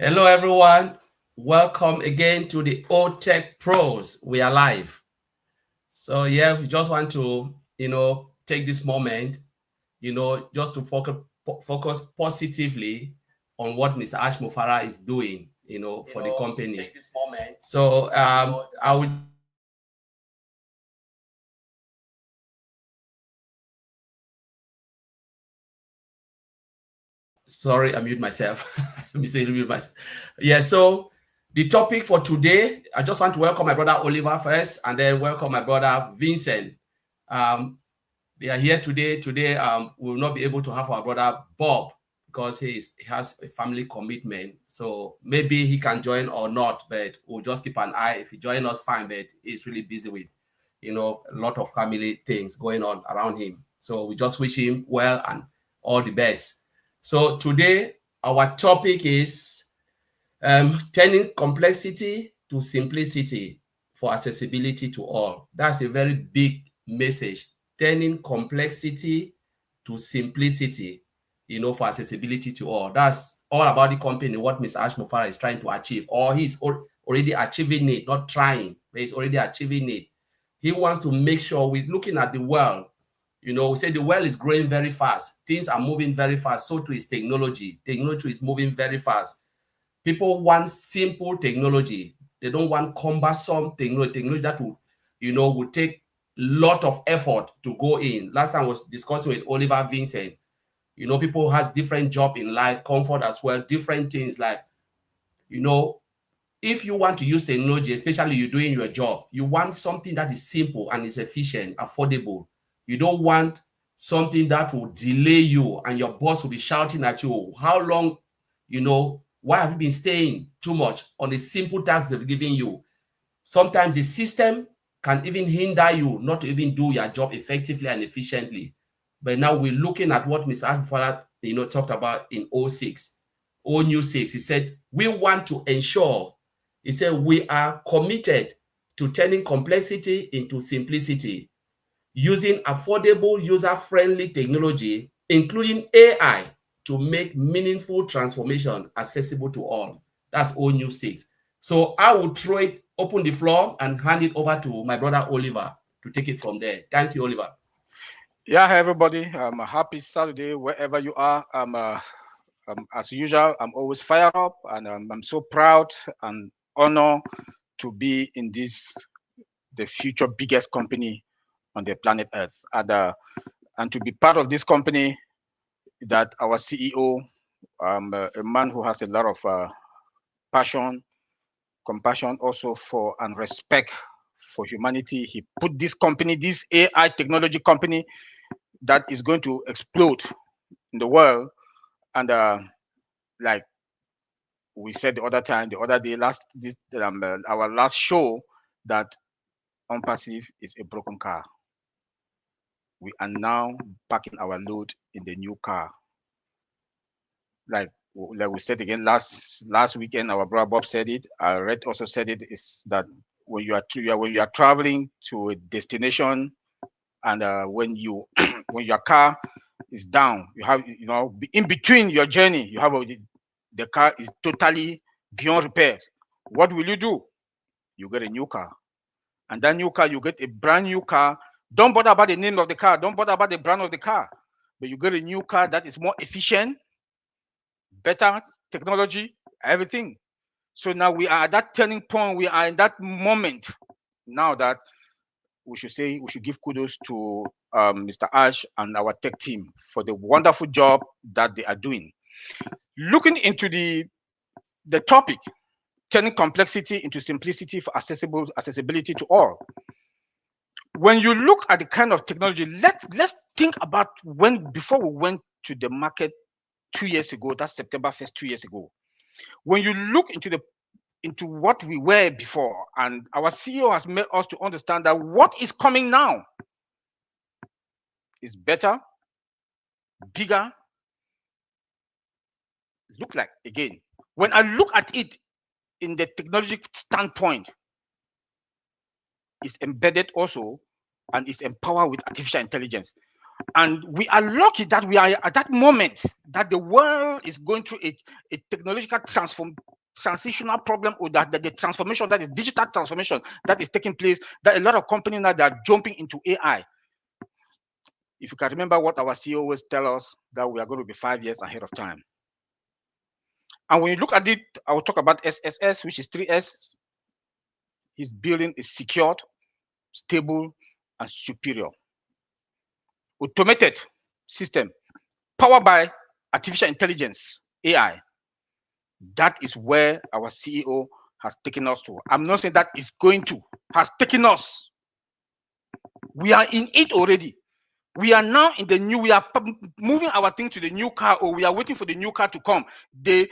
Hello, everyone. Welcome again to the OTech Pros. We are live. So yeah, we just want to, take this moment, just to focus positively on what Mr. Ash Mufara is doing, for the company. Take this moment. So I will. Sorry, I mute myself. Mute myself. Yeah. So the topic for today, I just want to welcome my brother Oliver first, and then welcome my brother Vincent. They are here today. Today, we will not be able to have our brother Bob because he has a family commitment. So maybe he can join or not, but we'll just keep an eye. If he joins us, fine. But he's really busy with, a lot of family things going on around him. So we just wish him well and all the best. So today, our topic is turning complexity to simplicity for accessibility to all. That's a very big message. Turning complexity to simplicity, for accessibility to all. That's all about the company, what Mr. Ash Mufara is trying to achieve, or he's already achieving it, not trying, but he's already achieving it. He wants to make sure we're looking at the world. We say the world is growing very fast. Things are moving very fast. So too is technology. Technology is moving very fast. People want simple technology. They don't want cumbersome technology that would take a lot of effort to go in. Last time I was discussing with Oliver Vincent. People has different job in life, comfort as well, different things like, if you want to use technology, especially you're doing your job, you want something that is simple and is efficient, affordable. You don't want something that will delay you and your boss will be shouting at you. How long, why have you been staying too much on the simple tasks they've given you? Sometimes the system can even hinder you not to even do your job effectively and efficiently. But now we're looking at what Mr. Akifala, talked about in 06, new 6. He said, we want to ensure, he said, we are committed to turning complexity into simplicity, using affordable, user-friendly technology, including AI, to make meaningful transformation accessible to all. That's all new 6. So I will open the floor and hand it over to my brother Oliver to take it from there. Thank you, Oliver. Yeah, hi everybody. A happy Saturday wherever you are. As usual, I'm always fired up, and I'm so proud and honored to be in the future biggest company on the planet Earth, and to be part of this company that our CEO, a man who has a lot of passion, compassion, also for and respect for humanity. He put this company, this AI technology company, that is going to explode in the world. And like we said the other day, our last show, that Unpassive is a broken car. We are now packing our load in the new car. Like we said again last weekend, our brother Bob said it. Red also said it. Is that when you are traveling to a destination, and when when your car is down, you have in between your journey, you have the car is totally beyond repairs. What will you do? You get a new car, and that new car, you get a brand new car. Don't bother about the name of the car, don't bother about the brand of the car, but you get a new car that is more efficient, better technology, everything. So now we are at that turning point. We are in that moment now that we should give kudos to Mr. Ash and our tech team for the wonderful job that they are doing. Looking into the topic, turning complexity into simplicity for accessibility to all. When you look at the kind of technology, let's think about before we went to the market 2 years ago. That's September 1st, 2 years ago. When you look into what we were before, and our CEO has made us to understand that what is coming now is better, bigger. Look like, again, when I look at it in the technology standpoint, it's embedded also, and it's empowered with artificial intelligence. And we are lucky that we are at that moment that the world is going through a technological transitional problem, or that the transformation, that is digital transformation that is taking place, that a lot of companies now that are jumping into AI. If you can remember what our CEO always tell us, that we are going to be 5 years ahead of time. And when you look at it, I will talk about SSS, which is 3S. His building is secured, stable, and superior. Automated system, powered by artificial intelligence, AI. That is where our CEO has taken us to. I'm not saying that is going to, has taken us. We are in it already. We are now in the new, we are moving our thing to the new car, or we are waiting for the new car to come. The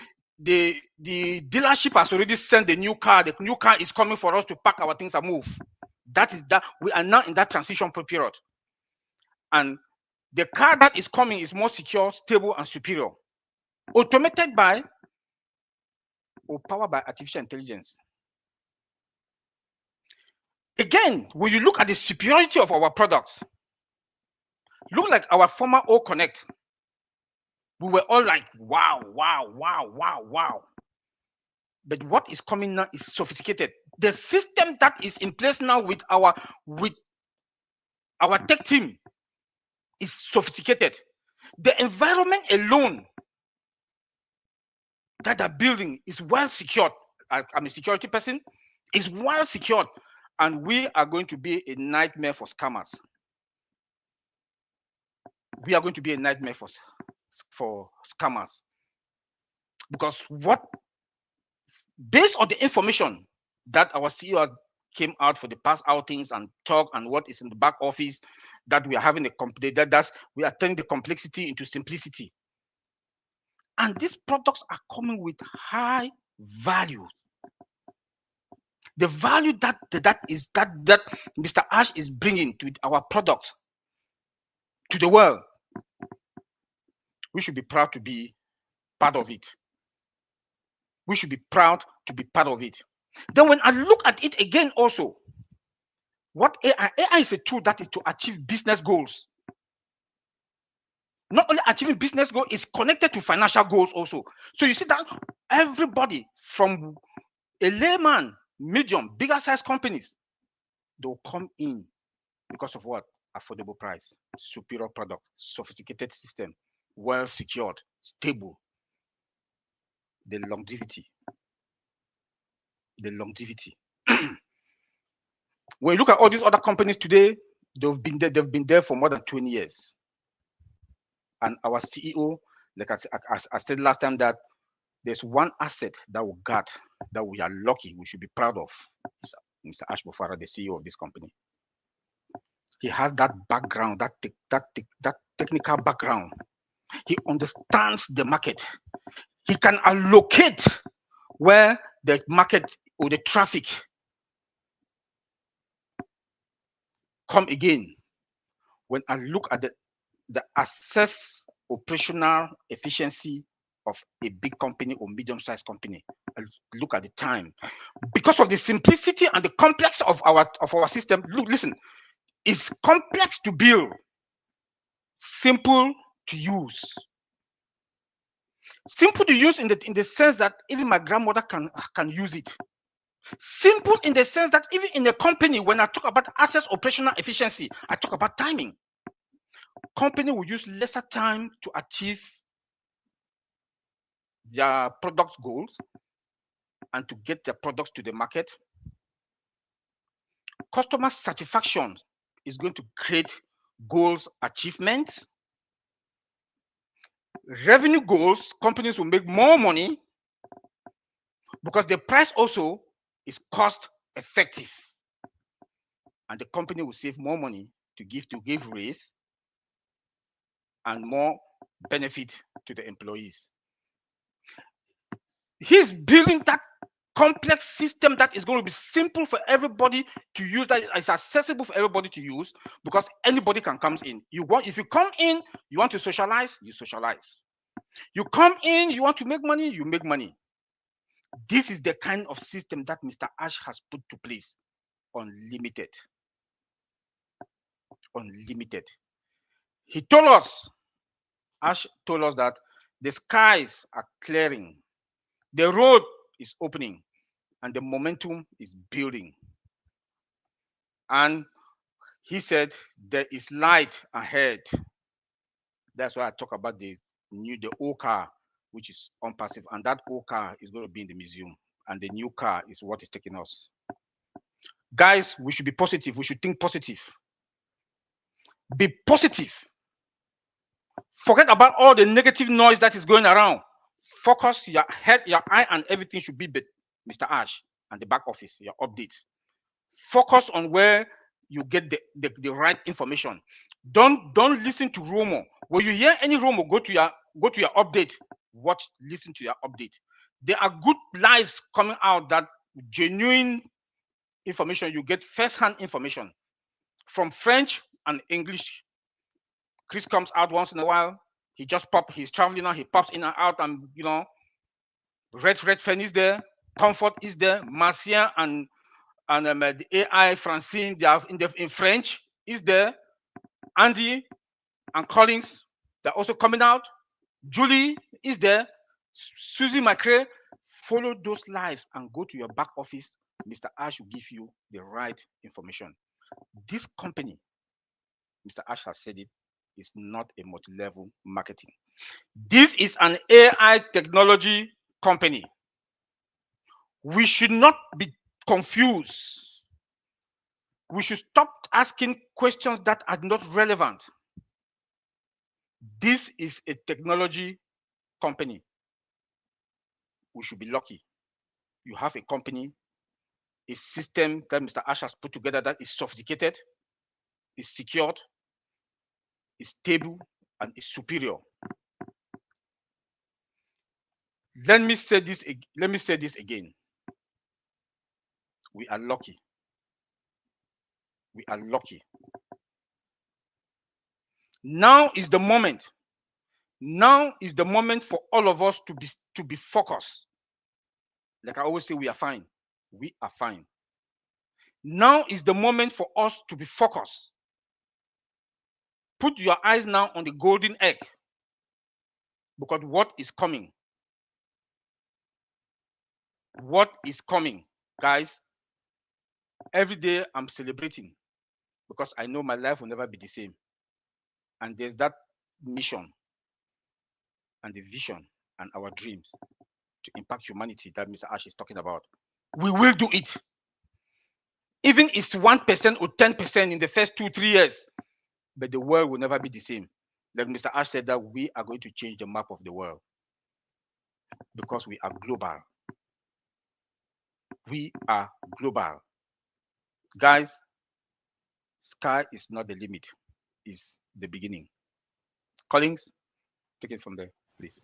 dealership has already sent the new car. The new car is coming for us to pack our things and move. That is that. We are now in that transition period. And the car that is coming is more secure, stable, and superior. Automated by or powered by artificial intelligence. Again, when you look at the superiority of our products, look like our former O Connect. We were all like, wow, wow, wow, wow, wow. But what is coming now is sophisticated. The system that is in place now with our tech team is sophisticated. The environment alone that they're building is well secured. I'm a security person. It's well secured, and we are going to be a nightmare for scammers. We are going to be a nightmare for scammers, because based on the information that our CEO came out for the past outings and talk, and what is in the back office, that we are having we are turning the complexity into simplicity. And these products are coming with high value. The value that Mr. Ash is bringing to our products to the world, we should be proud to be part of it. We should be proud to be part of it. Then when I look at it again also, what AI is a tool that is to achieve business goals. Not only achieving business goals, is connected to financial goals also. So you see that everybody from a layman, medium, bigger size companies, they'll come in because of what? Affordable price, superior product, sophisticated system, well secured, stable. The longevity. When you look at all these other companies today, they've been there for more than 20 years. And our CEO, like I said last time, that there's one asset that we got, that we are lucky, we should be proud of. It's Mr. Ash Bofara, the CEO of this company. He has that background, that technical background. He understands the market. He can allocate where the market or the traffic come again. When I look at the assess operational efficiency of a big company or medium-sized company, I look at the time. Because of the simplicity and the complex of our system, listen, it's complex to build, simple to use. Simple to use in the sense that even my grandmother can use it. Simple in the sense that even in a company, when I talk about assets operational efficiency, I talk about timing. Company will use lesser time to achieve their product goals and to get their products to the market. Customer satisfaction is going to create goals achievements. Revenue goals, companies will make more money because the price also is cost effective, and the company will save more money to give raise and more benefit to the employees. He's building that complex system that is going to be simple for everybody to use, that is accessible for everybody to use, because anybody can come in. If you come in, you want to socialize, you socialize. You come in, you want to make money, you make money. This is the kind of system that Mr. Ash has put to place. Unlimited. He told us, Ash told us, that the skies are clearing. The road is opening and the momentum is building. And he said there is light ahead. That's why I talk about the old car, which is unpassive, and that old car is going to be in the museum, and the new car is what is taking us. Guys, we should be positive. We should think positive. Be positive. Forget about all the negative noise that is going around. Focus your head, your eye, and everything should be Mr. Ash and the back office, your updates. Focus on where you get the right information. Don't listen to rumor. When you hear any rumor, go to your update. Listen to your update. There are good lives coming out, that genuine information. You get first-hand information from French and English. Chris comes out once in a while. He just he's traveling now, he pops in and out, and Red Fen is there, Comfort is there, Marcien and the AI Francine, they are in French is there. Andy and Collins, they're also coming out. Julie is there. Susie McRae. Follow those lives and go to your back office. Mr. Ash will give you the right information. This company, Mr. Ash has said it, is not a multi-level marketing. This is an AI technology company. We should not be confused. We should stop asking questions that are not relevant. This is a technology company. We should be lucky. You have a company, a system that Mr. Ash has put together that is sophisticated, is secured, is stable, and is superior. Let me say this again. We are lucky. We are lucky. Now is the moment. Now is the moment for all of us to be focused. Like I always say, we are fine. We are fine. Now is the moment for us to be focused. Put your eyes now on the golden egg, because what is coming? What is coming, guys? Every day I'm celebrating, because I know my life will never be the same. And there's that mission and the vision and our dreams to impact humanity that Mr. Ash is talking about. We will do it. Even if it's 1% or 10% in the first 2-3 years, but the world will never be the same. Like Mr. Ash said, that we are going to change the map of the world, because we are global. We are global. Guys, sky is not the limit, it's the beginning. Collins, take it from there, please.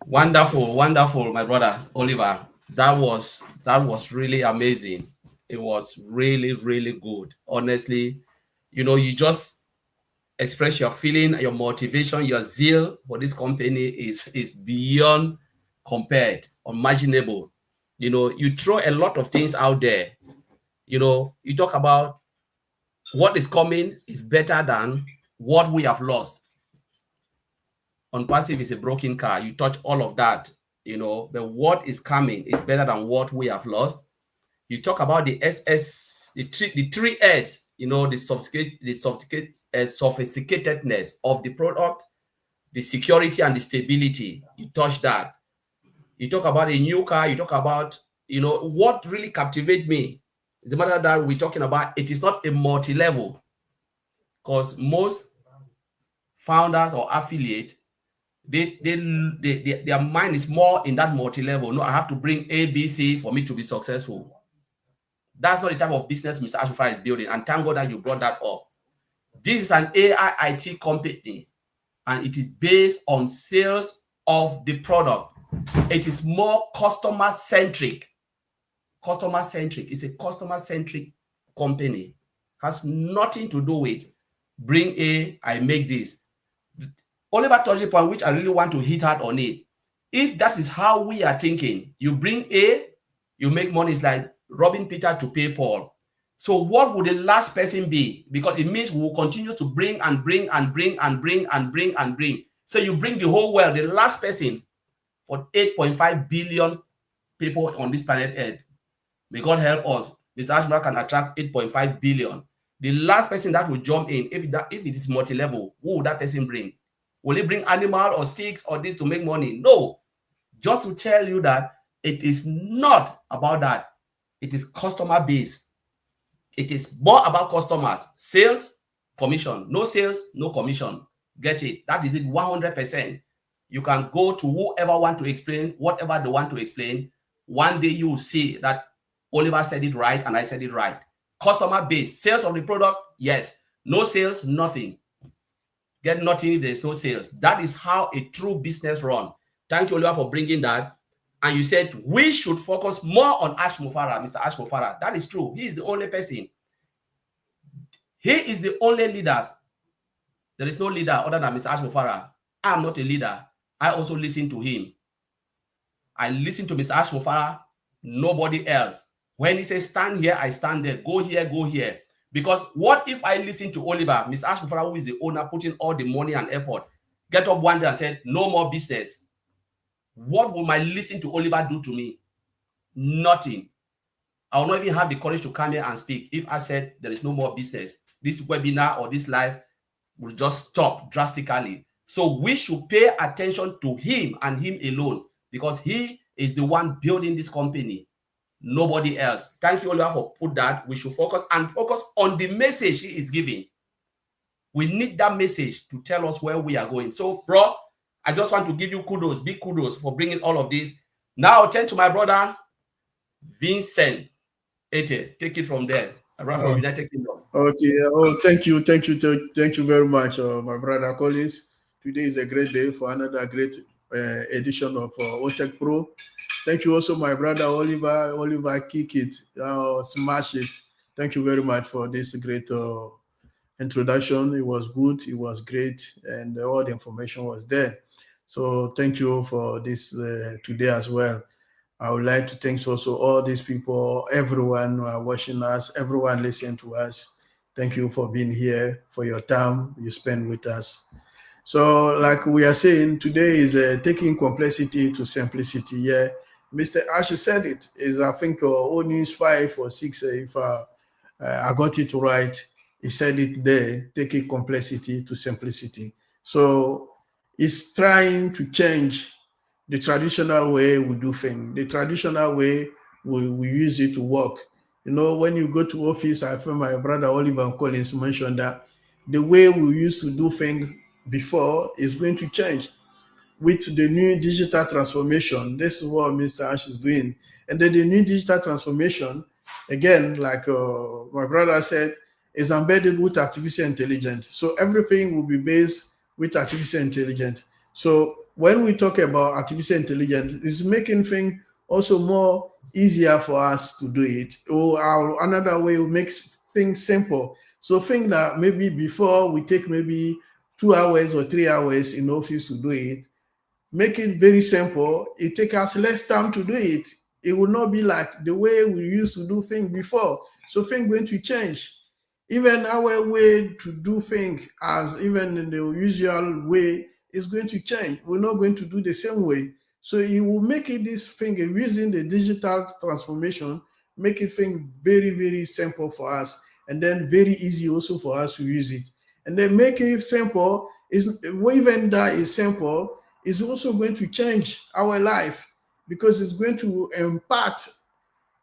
Wonderful, wonderful, my brother Oliver. That was really amazing. It was really, really good. Honestly, you just express your feeling, your motivation, your zeal for this company is beyond compared, unimaginable. You throw a lot of things out there. You talk about what is coming is better than what we have lost. Unpassive is a broken car. You touch all of that, but what is coming is better than what we have lost. You talk about the SS, the 3S, the sophisticatedness of the product, the security and the stability. You touch that. You talk about a new car. You talk about, what really captivates me is the matter that we're talking about. It is not a multi-level, because most founders or affiliate, their mind is more in that multi-level. No, I have to bring A, B, C for me to be successful. That's not the type of business Mr. Ashifra is building. And thank God that you brought that up. This is an AI IT company, and it is based on sales of the product. It is more customer-centric. Customer-centric. It's a customer-centric company. Has nothing to do with bring A, I make this. Oliver touched the point, which I really want to hit hard on it. If that is how we are thinking, you bring A, you make money. It's like robbing Peter to pay Paul. So what would the last person be? Because it means we will continue to bring and bring and bring and bring and bring and bring. So you bring the whole world, the last person, for $8.5 billion people on this planet Earth. May God help us. Mr. Ashmore can attract 8.5 billion. The last person that will jump in, if it is multi-level, who will that person bring? Will he bring animal or sticks or this to make money? No. Just to tell you that it is not about that. It is customer base. It is more about customers. Sales, commission. No sales, no commission. Get it? That is it 100%. You can go to whoever want to explain whatever they want to explain. One day you will see that Oliver said it right and I said it right. Customer base, sales of the product, yes. No sales, nothing. Get nothing if there's no sales. That is how a true business run. Thank you, Oliver, for bringing that. And you said we should focus more on Ash Mufara, Mr. Ash Mufara. That is true. He is the only person. He is the only leader. There is no leader other than Mr. Ash Mufara. I am not a leader. I also listen to him. I listen to Mr. Ash Mufara, nobody else. When he says stand here, I stand there. Go here, go here. Because what if I listen to Oliver, Mr. Ash Mufara, who is the owner, putting all the money and effort, get up one day and said, no more business? What will my listen to Oliver do to me? Nothing. I will not even have the courage to come here and speak if I said there is no more business. This webinar or this live will just stop drastically. So we should pay attention to him and him alone, because he is the one building this company, nobody else. Thank you, Oliver, for put that. We should focus on the message he is giving. We need that message to tell us where we are going. So, bro, I just want to give you kudos, big kudos for bringing all of this. Now I'll turn to my brother, Vincent. Ete, take it from there. From United Kingdom. Okay. Oh, thank you very much, my brother Collins. Today is a great day for another great edition of OTech Pro. Thank you also, my brother Oliver. Oliver, kick it, smash it. Thank you very much for this great introduction. It was good, it was great, and all the information was there. So thank you for this today as well. I would like to thank also all these people, everyone who are watching us, everyone listening to us. Thank you for being here, for your time you spend with us. So like we are saying, today is taking complexity to simplicity. Yeah, Mr. Ash said it, is I think only 5 or 6, if I got it right. He said it there, taking complexity to simplicity. So it's trying to change the traditional way we do things, the traditional way we use it to work. You know, when you go to office, I think my brother Oliver Collins mentioned that the way we used to do things before is going to change with the new digital transformation. This is what Mr. Ash is doing. And then the new digital transformation, again, like my brother said, is embedded with artificial intelligence. So everything will be based with artificial intelligence. So when we talk about artificial intelligence, it's making things also more easier for us to do it. Or another way it makes things simple. So think that maybe before we take maybe 2 hours or 3 hours in office to do it, make it very simple. It takes us less time to do it. It will not be like the way we used to do things before. So things going to change. Even our way to do things, as even in the usual way, is going to change. We're not going to do the same way. So it will make it this thing, using the digital transformation, make it thing very, very simple for us, and then very easy also for us to use it. And then make it simple, is even that is simple, is also going to change our life, because it's going to impact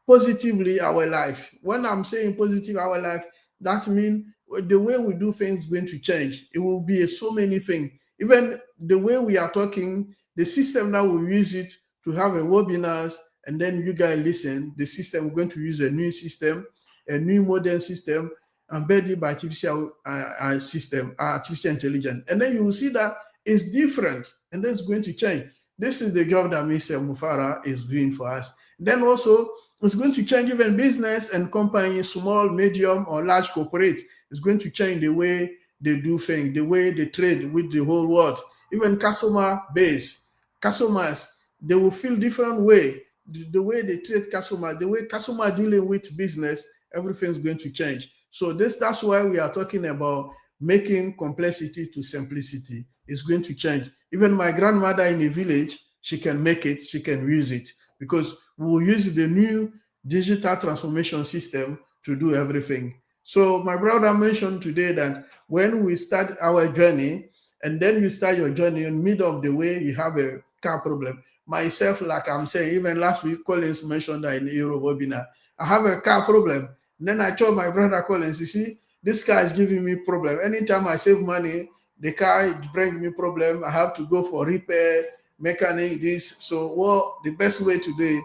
positively our life. When I'm saying positive our life, that means the way we do things is going to change. It will be so many things. Even the way we are talking, the system that we use it to have a webinars, and then you guys listen, the system, we're going to use a new system, a new modern system, embedded by artificial artificial intelligence. And then you will see that it's different, and then it's going to change. This is the job that Mr. Mufara is doing for us. Then also, it's going to change even business and companies, small, medium, or large corporate. It's going to change the way they do things, the way they trade with the whole world. Even customer base, customers, they will feel different way. The way they treat customers, the way customer dealing with business, everything's going to change. So that's why we are talking about making complexity to simplicity. It's going to change. Even my grandmother in a village, she can make it, she can use it, because we'll use the new digital transformation system to do everything. So my brother mentioned today that when we start our journey, and then you start your journey in middle of the way, you have a car problem. Myself, like I'm saying, even last week, Collins mentioned that in the Euro webinar, I have a car problem. And then I told my brother Collins, you see, this car is giving me problem. Anytime I save money, the car brings me problem. I have to go for repair, mechanic, this. So what the best way to do,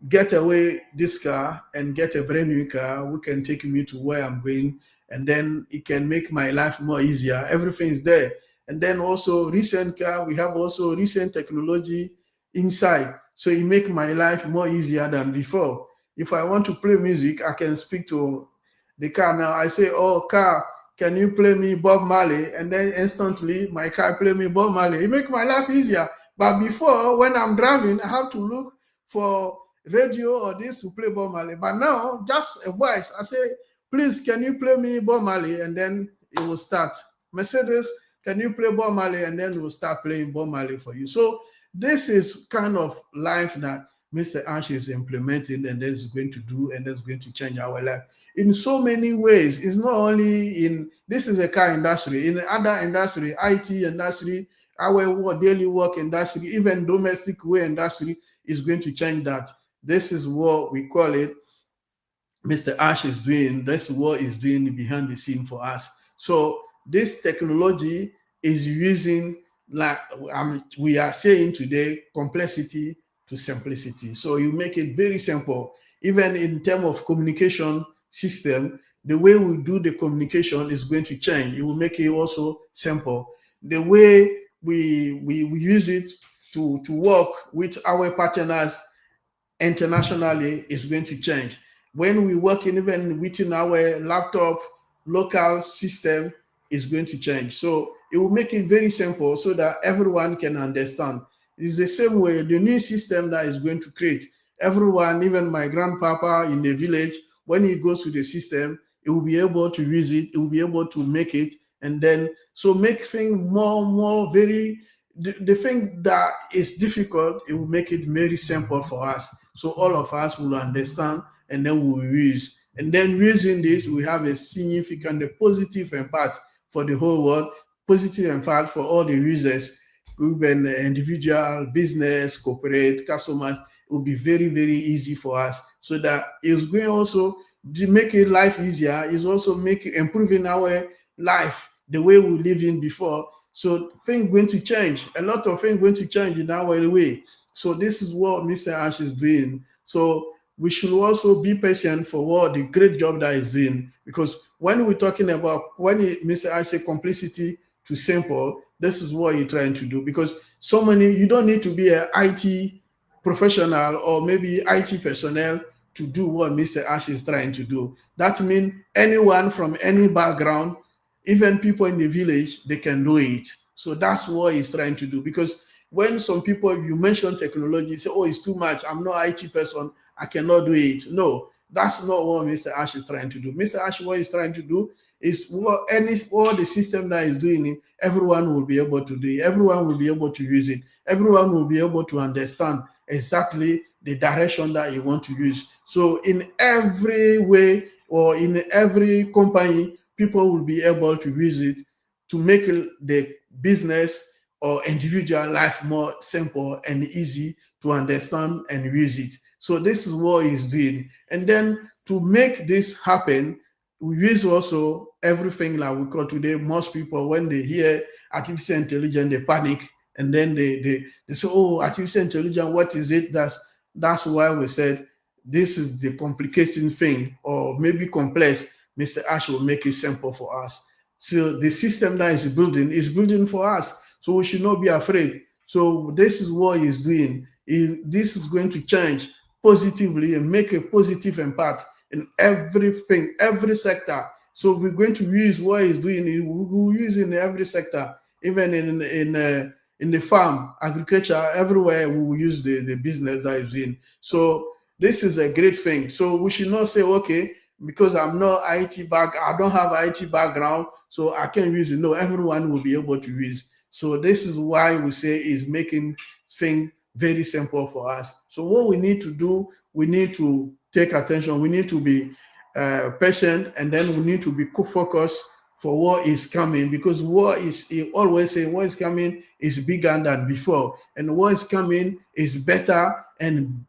get away this car and get a brand new car who can take me to where I'm going, and then it can make my life more easier. Everything is there. And then also recent car, we have also recent technology inside. So it make my life more easier than before. If I want to play music, I can speak to the car now. I say, oh, car, can you play me Bob Marley? And then instantly my car play me Bob Marley. It make my life easier. But before, when I'm driving, I have to look for radio or this to play Bob Marley. But now, just a voice. I say, please, can you play me Bob Marley? And then it will start. Mercedes, can you play Bob Marley? And then it will start playing Bob Marley for you. So this is kind of life that Mr. Ash is implementing, and that's going to do, and that's going to change our life in so many ways. It's not only in, this is a car industry, in other industry, IT industry, our daily work industry, even domestic way industry is going to change that. This is what we call it. Mr. Ash is doing. That's what he's doing behind the scene for us. So this technology is using, like we are saying today, complexity to simplicity. So you make it very simple. Even in terms of communication system, the way we do the communication is going to change. It will make it also simple. The way we use it to work with our partners internationally is going to change. When we work even within our laptop, local system is going to change. So it will make it very simple so that everyone can understand. It's the same way, the new system that is going to create. Everyone, even my grandpapa in the village, when he goes to the system, it will be able to use it, it will be able to make it, and then, so make things more very, the thing that is difficult, it will make it very simple for us. So all of us will understand, and then we will use. And then using this, we have a significant positive impact for the whole world, positive impact for all the users, even individual, business, corporate, customers. It will be very, very easy for us. So that it's going also to make it life easier, is also improving our life, the way we live in before. So things going to change. A lot of things going to change in our way. So this is what Mr. Ash is doing. So we should also be patient for what the great job that he's doing. Because when we're talking about, when Mr. Ash said complexity to simple, this is what you're trying to do. Because so many, you don't need to be an IT professional or maybe IT personnel to do what Mr. Ash is trying to do. That means anyone from any background, even people in the village, they can do it. So that's what he's trying to do. Because when some people, you mention technology, say, oh, it's too much, I'm not an IT person, I cannot do it. No, that's not what Mr. Ash is trying to do. Mr. Ash, what he's trying to do is all the system that is doing it, everyone will be able to do it. Everyone will be able to use it. Everyone will be able to understand exactly the direction that you want to use. So in every way or in every company, people will be able to use it to make the business or individual life more simple and easy to understand and use it. So this is what he's doing. And then to make this happen, we use also everything like we call today. Most people, when they hear artificial intelligence, they panic. And then they say, oh, artificial intelligence, what is it? That's why we said this is the complicating thing, or maybe complex. Mr. Ash will make it simple for us. So the system that is building for us. So we should not be afraid. So this is what he's doing. This is going to change positively and make a positive impact in everything, every sector. So we're going to use what he's doing. We will use in every sector, even in the farm, agriculture, everywhere we will use the business that is in. So this is a great thing. So we should not say, okay, because I'm not IT I don't have IT background, so I can't use it. No, everyone will be able to use. So this is why we say is making things very simple for us. So what we need to do, we need to take attention. We need to be patient, and then we need to be focused for what is coming, because what is, he always say, what is coming is bigger than before, and what is coming is better and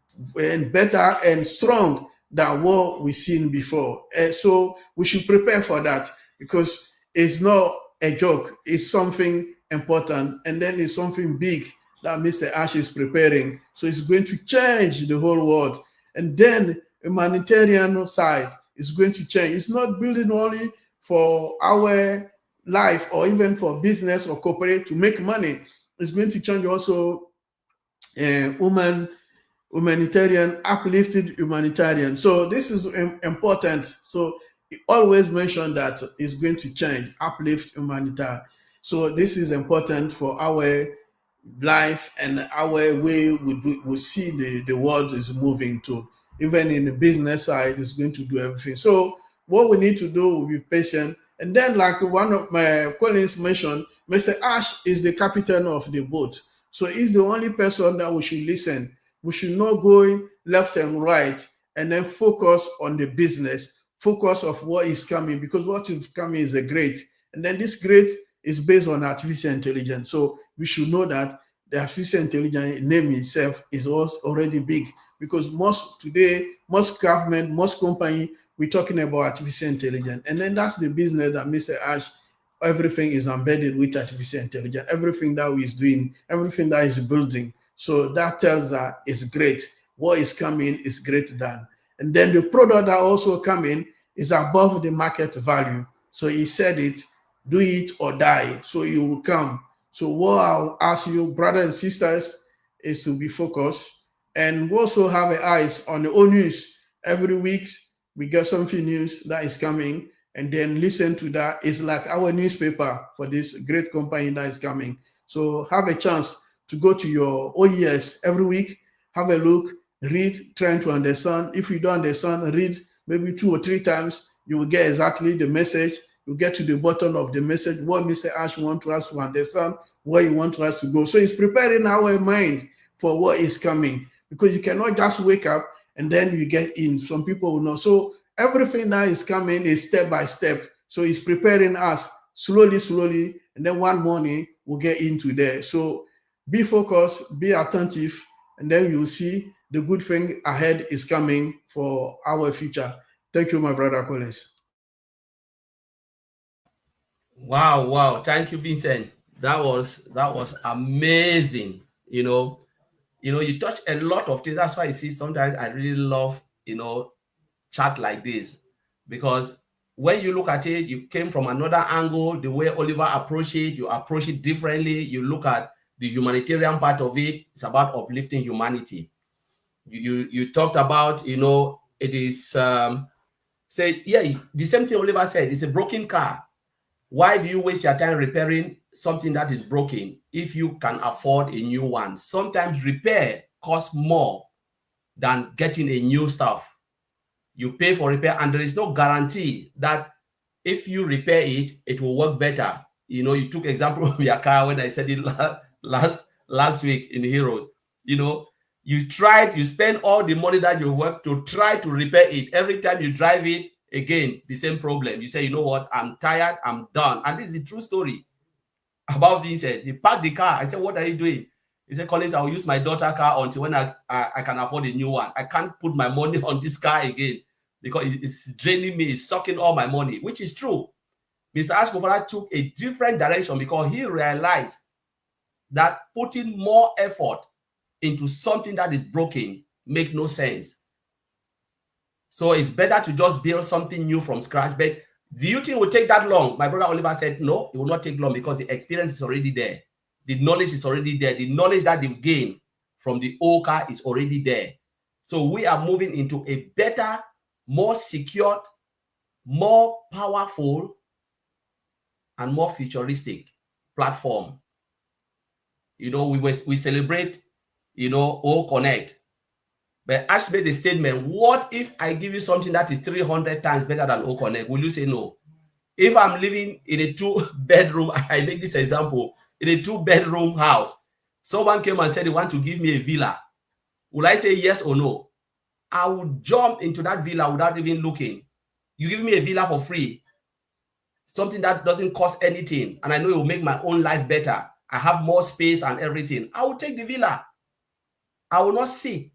better and strong than what we've seen before. And so we should prepare for that, because it's not a joke, it's something important, and then it's something big that Mr. Ash is preparing. So it's going to change the whole world. And then humanitarian side is going to change. It's not building only for our life or even for business or corporate to make money. It's going to change also humanitarian, uplifted humanitarian. So this is important. So he always mentioned that it's going to change, uplift humanitarian. So this is important for our life and our way we see the world is moving to. Even in the business side, it's going to do everything. So what we need to do will be patient. And then, like one of my colleagues mentioned, Mr. Ash is the captain of the boat. So he's the only person that we should listen. We should not go left and right, and then focus on the business, focus of what is coming, because what is coming is a great. And then this great is based on artificial intelligence. So we should know that the artificial intelligence name itself is also already big, because most government, most company, we're talking about artificial intelligence. And then that's the business that Mr. Ash, everything is embedded with artificial intelligence, everything that he's doing, everything that he's building. So that tells us it's great. What is coming is greater than. And then the product that also coming is above the market value. So he said it, do it or die. So you will come. So what I'll ask you, brothers and sisters, is to be focused, and we also have eyes on the old news. Every week we get something news that is coming, and then listen to that. It's like our newspaper for this great company that is coming. So have a chance to go to your OES every week, have a look, read, trying to understand. If you don't understand, read maybe 2 or 3 times. You will get exactly the message. You get to the bottom of the message, what Mr. Ash wants us to understand, where he wants us to go. So it's preparing our mind for what is coming, because you cannot just wake up and then you get in. Some people will know. So everything that is coming is step by step. So it's preparing us slowly, slowly, and then one morning we'll get into there. So be focused, be attentive, and then you'll see the good thing ahead is coming for our future. Thank you, my brother Collins. Wow. Thank you, Vincent. That was amazing. You touch a lot of things. That's why you see sometimes I really love, chat like this, because when you look at it, you came from another angle. The way Oliver approached it, you approach it differently. You look at the humanitarian part of it. It's about uplifting humanity. You talked about, it is the same thing Oliver said. It's a broken car. Why do you waste your time repairing something that is broken if you can afford a new one? Sometimes repair costs more than getting a new stuff. You pay for repair, and there is no guarantee that if you repair it, it will work better. You took example of your car when I said it last week in Heroes. You spend all the money that you work to try to repair it. Every time you drive it, again, the same problem. You say, you know what, I'm tired, I'm done. And this is a true story about Vincent. He parked the car. I said, what are you doing? He said, Collins, I'll use my daughter's car until when I can afford a new one. I can't put my money on this car again because it's draining me, it's sucking all my money, which is true. Mr. Ashmofara took a different direction because he realized that putting more effort into something that is broken makes no sense. So it's better to just build something new from scratch. But do you think it will take that long? My brother Oliver said, no, it will not take long because the experience is already there. The knowledge is already there. The knowledge that they've gained from the old car is already there. So we are moving into a better, more secured, more powerful, and more futuristic platform. We celebrate, OConnect. But Ash made the statement, what if I give you something that is 300 times better than OConnect? Will you say no? If I'm living in a 2-bedroom, I make this example, in a 2-bedroom house, Someone came and said they want to give me a villa. Will I say yes or no? I would jump into that villa without even looking. You give me a villa for free, something that doesn't cost anything, and I know it will make my own life better. I have more space and everything. I will take the villa. I will not sit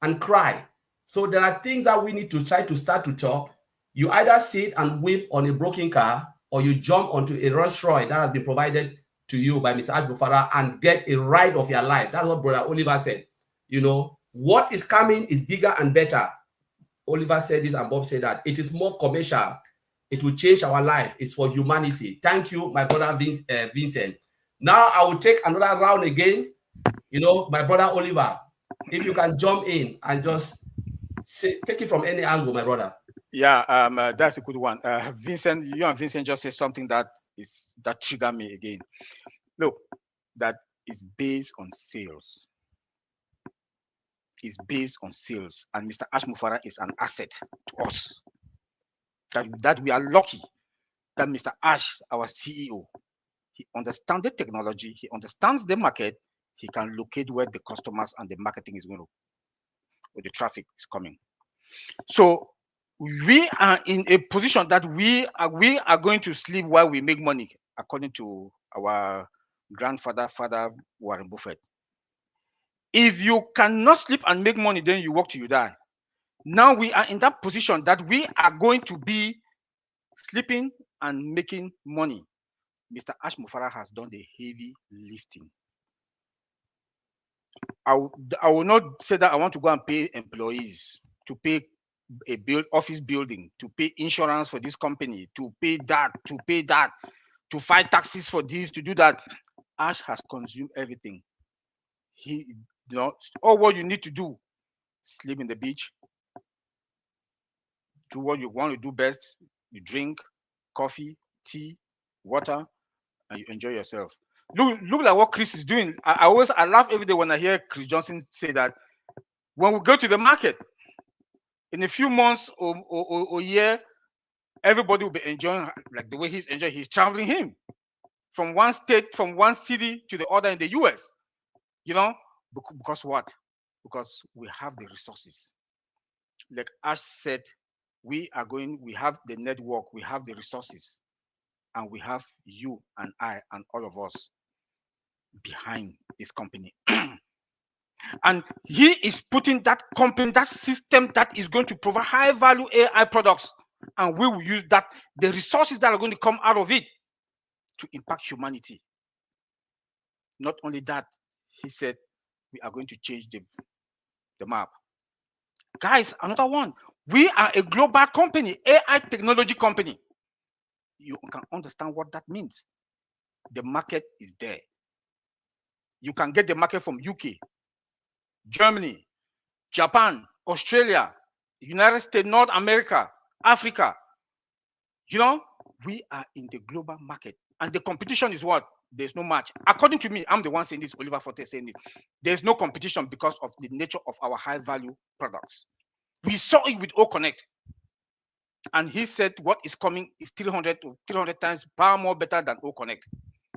and cry. So there are things that we need to try to start to talk. You either sit and weep on a broken car, or you jump onto a Rolls Royce that has been provided to you by Mr. Ajbufara and get a ride of your life. That's what Brother Oliver said. You know, what is coming is bigger and better. Oliver said this and Bob said that. It is more commercial. It will change our life. It's for humanity. Thank you, my brother Vincent. Now I will take another round again. You know, my brother Oliver, if you can jump in and just take it from any angle, my brother. Yeah, that's a good one. Vincent, you and Vincent just said something that triggered me again. Look, that is based on sales. Is based on sales, and Mr. Ashmufara is an asset to us. That we are lucky that Mr. Ash, our CEO, he understands the technology, he understands the market, he can locate where the customers and the marketing is going to, where the traffic is coming. So we are in a position that we are going to sleep while we make money, according to our father Warren Buffett. If you cannot sleep and make money, then you work till you die. Now we are in that position that we are going to be sleeping and making money. Mr. Ashmufara has done the heavy lifting. I will not say that I want to go and pay employees, to pay a office building, to pay insurance for this company, to pay that, to fight taxes for this, to do that. Ash has consumed everything. All what you need to do, sleep in the beach, do what you want to do best. You drink coffee, tea, water, and you enjoy yourself. Look like what Chris is doing. I laugh every day when I hear Chris Johnson say that when we go to the market in a few months or year, everybody will be enjoying like the way he's enjoying. He's traveling him from one state, from one city to the other in the US. You know, because what? Because we have the resources. Like Ash said, we have the network, we have the resources, and we have you and I and all of us behind this company. And he is putting that company, that system that is going to provide high value AI products, and we will use that, the resources that are going to come out of it, to impact humanity. Not only that, he said we are going to change the map. Guys, another one. We are a global company, AI technology company. You can understand what that means. The market is there. You can get the market from UK, Germany, Japan, Australia, United States, North America, Africa. You know, we are in the global market. And the competition is what? There's no match. According to me, I'm the one saying this, Oliver Forte saying it. There's no competition because of the nature of our high value products. We saw it with OConnect. And he said what is coming is 300 times far more better than OConnect.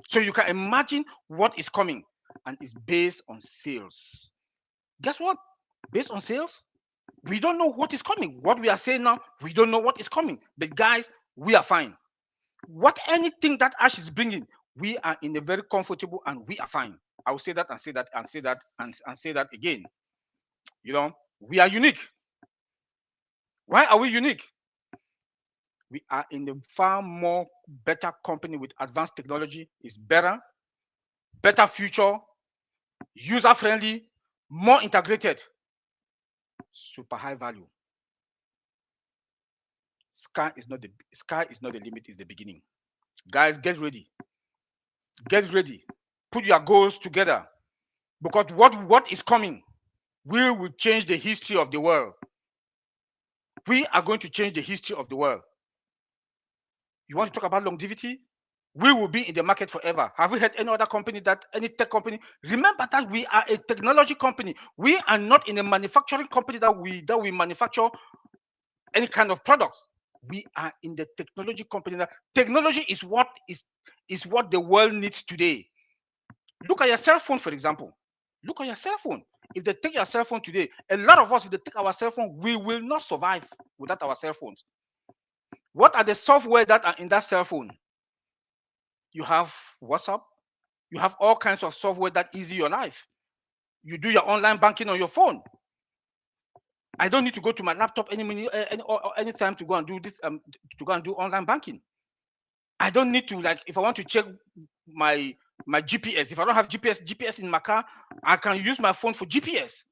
So you can imagine what is coming, and it's based on sales. Guess what? Based on sales, we don't know what is coming. What we are saying now, we don't know what is coming. But guys, we are fine. Anything that Ash is bringing, we are in a very comfortable and we are fine. I will say that and say that and say that and say that again. You know, we are unique. Why are we unique? We are in a far more better company with advanced technology. It's better future, user-friendly, more integrated, super high value. Sky is not the limit, it's the beginning. Guys, get ready. Get ready. Put your goals together. Because what is coming, we will change the history of the world. We are going to change the history of the world. You want to talk about longevity? We will be in the market forever. Have we heard any other company, any tech company? Remember that we are a technology company. We are not in a manufacturing company that we manufacture any kind of products. We are in the technology company. That technology is what the world needs today. Look at your cell phone, for example. Look at your cell phone. If they take your cell phone today, a lot of us, if they take our cell phone, we will not survive without our cell phones. What are the software that are in that cell phone? You have WhatsApp. You have all kinds of software that easy your life. You do your online banking on your phone. I don't need to go to my laptop any time to go and do this, to go and do online banking. I don't need to, like, if I want to check my GPS, if I don't have GPS in my car, I can use my phone for GPS.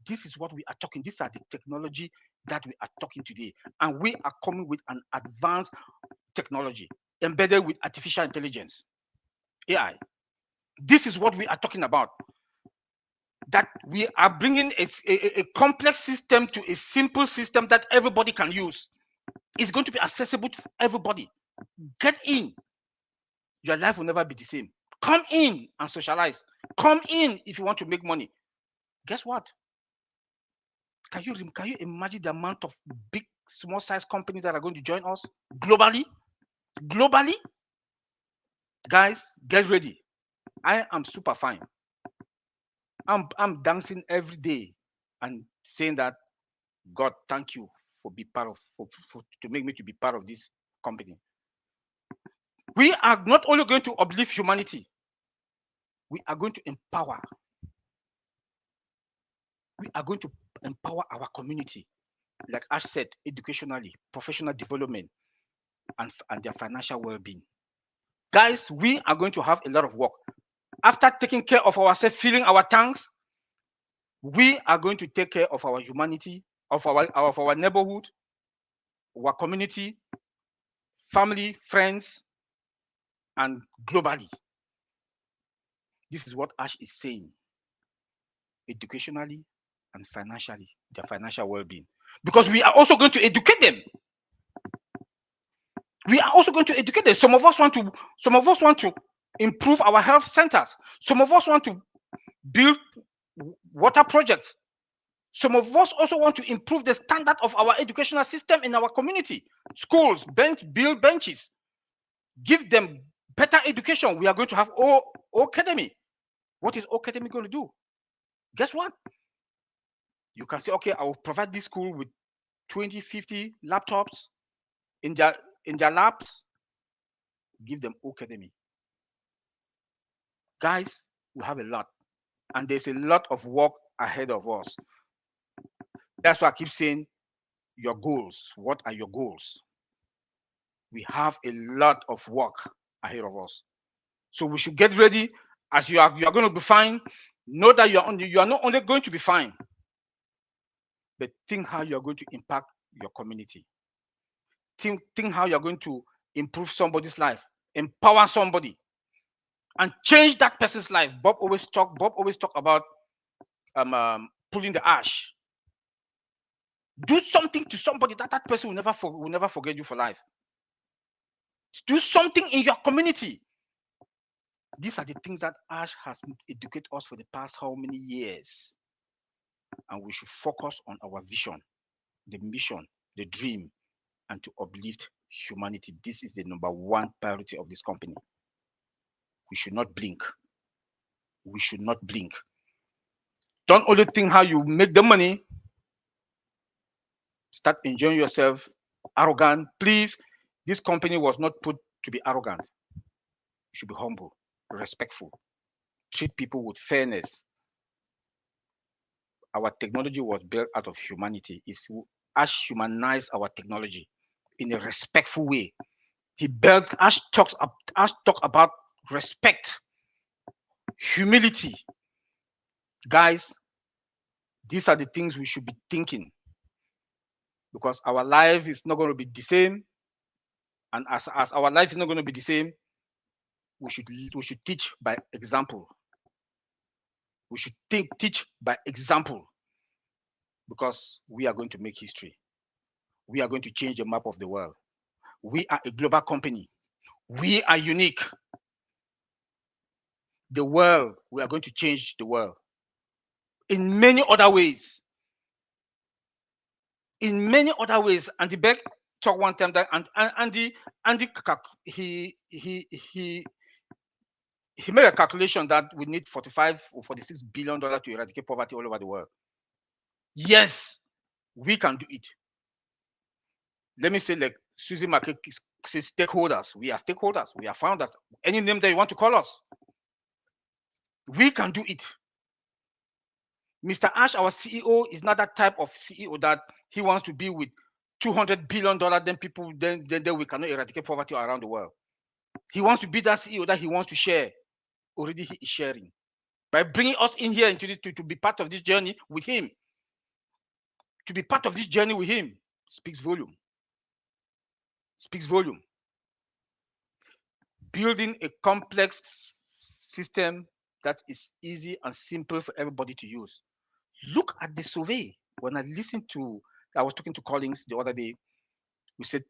This is what we are talking. These are the technology that we are talking today. And we are coming with an advanced technology embedded with artificial intelligence, AI. This is what we are talking about. That we are bringing a complex system to a simple system that everybody can use. It's going to be accessible to everybody. Get in. Your life will never be the same. Come in and socialize. Come in if you want to make money. Guess what? Can you imagine the amount of big, small size companies that are going to join us globally? Globally? Guys, get ready. I am super fine. I'm dancing every day and saying that, God, thank you for be part of, to make me to be part of this company. We are not only going to uplift humanity, we are going to empower. We are going to empower our community, like Ash said, educationally, professional development, and their financial well-being. Guys, we are going to have a lot of work. After taking care of ourselves, filling our tanks, we are going to take care of our humanity, of our neighborhood, our community, family, friends, and globally. This is what Ash is saying. Educationally and financially, their financial well-being. Because we are also going to educate them. We are also going to educate them. Some of us want to improve our health centers. Some of us want to build water projects. Some of us also want to improve the standard of our educational system in our community. Schools, build benches, give them better education. We are going to have Academy. What is Academy going to do? Guess what? You can say, okay, I will provide this school with 20, 50 laptops in their labs. Give them Academy. Guys, we have a lot. And there's a lot of work ahead of us. That's why I keep saying, your goals. What are your goals? We have a lot of work ahead of us. So we should get ready. As you are going to be fine. Know that you are not only going to be fine, but think how you are going to impact your community. Think how you are going to improve somebody's life, empower somebody, and change that person's life. Bob always talk about pulling the ash. Do something to somebody that person will never forget you for life. Do something in your community. These are the things that Ash has educated us for the past how many years. And we should focus on our vision, the mission, the dream, and to uplift humanity. This is the number one priority of this company. We should not blink. We should not blink. Don't only think how you make the money. Start enjoying yourself. Arrogant. Please, this company was not put to be arrogant. You should be humble, respectful. Treat people with fairness. Our technology was built out of humanity. Ash humanized our technology in a respectful way. Ash talk about respect, humility. Guys, these are the things we should be thinking, because our life is not going to be the same. And as our life is not going to be the same, we should teach by example. We should teach by example, because we are going to make history. We are going to change the map of the world. We are a global company. We are unique. The world, we are going to change the world in many other ways. In many other ways. Andy Beck talked one time that Andy he he made a calculation that we need 45 or 46 billion dollars to eradicate poverty all over the world. Yes, we can do it. Let me say, like Susie Market says, stakeholders. We are stakeholders. We are founders. Any name that you want to call us, we can do it. Mr. Ash, our CEO, is not that type of CEO that he wants to be with $200 billion. Then people, then we cannot eradicate poverty around the world. He wants to be that CEO that he wants to share. Already he is sharing by bringing us in here into this, to be part of this journey with him. To be part of this journey with him speaks volume. Speaks volume. Building a complex system that is easy and simple for everybody to use. Look at the survey. When I listened to, I was talking to Collins the other day, we said,